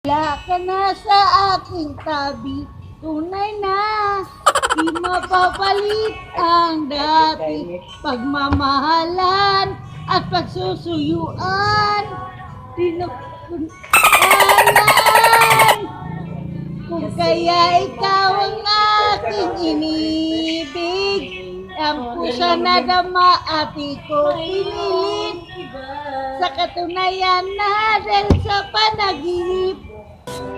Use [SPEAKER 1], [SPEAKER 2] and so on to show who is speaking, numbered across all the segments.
[SPEAKER 1] Wala ka na sa aking tabi, tunay na di mapapalit ang dati pagmamahalan at pagsusuyuan. Tinukunan kung kaya ikaw ang aking inibig, ang pusa na dama at ko pinilit. Sa katunayan na dahil sa panaginip,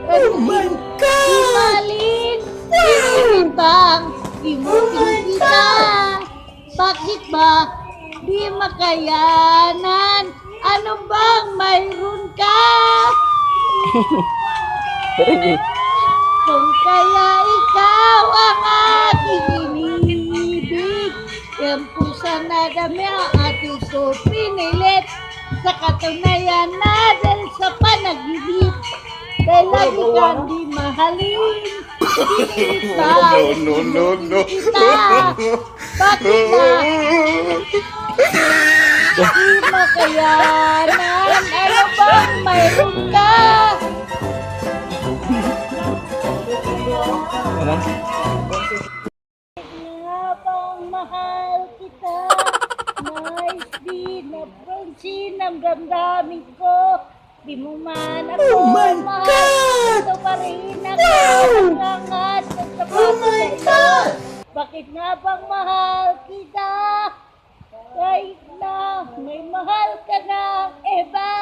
[SPEAKER 2] Oh my God!
[SPEAKER 1] Imalin, pinilitang, imutin kita. Bakit ba di makayanan? Ano bang mayroon ka? Kung kaya ikaw ang aking inibig, yung pusa na dami ang ating ko pinilit. Sa katunayan na dahil sa panaginip, dahil lagi kang di mahalin,
[SPEAKER 3] No.
[SPEAKER 1] kita. Bakit ba di makayanan? Ano bang mayroon ka? Habang mahal kita, nais din na pansin ang damdamin ko. Di mo man ako
[SPEAKER 2] Oh my
[SPEAKER 1] mahal,
[SPEAKER 2] God!
[SPEAKER 1] ito pa rin ako
[SPEAKER 2] No!
[SPEAKER 1] hanggang sa
[SPEAKER 2] Oh my God!
[SPEAKER 1] Bakit nga bang mahal kita? Kahit na may mahal ka ng iba,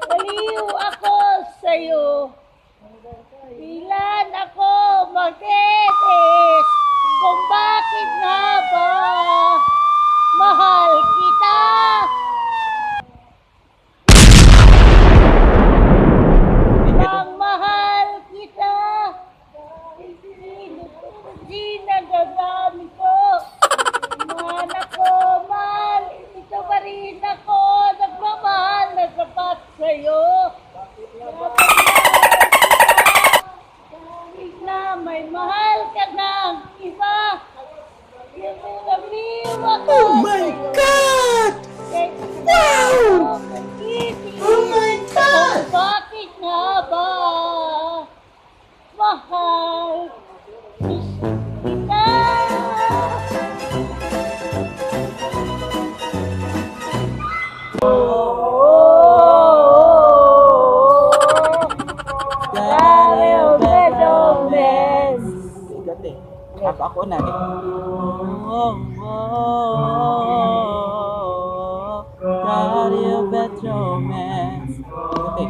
[SPEAKER 1] baliw ako sa'yo. Ilan ako magtetes kung bakit nga ba mahal kita? Pang mahal kita, hindi nagagamit ko. Man ako, mahal, ito pa rin ako, nagmamahal na sapat sa'yo. Kahit na may mahal ka ng iba, yung nagaliw ako
[SPEAKER 2] Oh my
[SPEAKER 1] sa'yo.
[SPEAKER 2] God!
[SPEAKER 1] Kahit
[SPEAKER 2] Wow!
[SPEAKER 1] ako nag-isip
[SPEAKER 2] Oh my God!
[SPEAKER 1] kung bakit nga ba mahal kita. Daryl Bedomes.
[SPEAKER 2] Gati. Ako na. Dario Bedomes. Gati.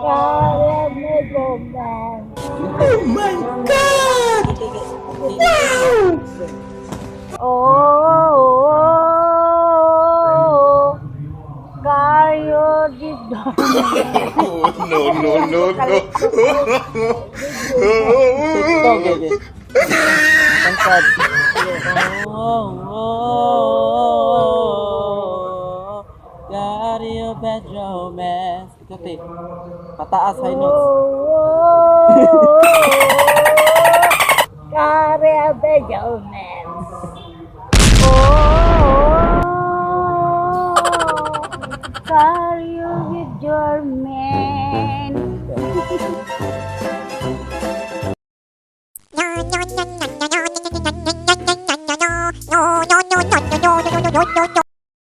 [SPEAKER 1] Daryl Bedomes.
[SPEAKER 2] Oh my God! Wow!
[SPEAKER 1] Kayo dito.
[SPEAKER 3] No.
[SPEAKER 2] TikTok, gigi. Pansad. Dario Bedomes. Gati. Pataas, high notes.
[SPEAKER 1] Daryl Bedomes.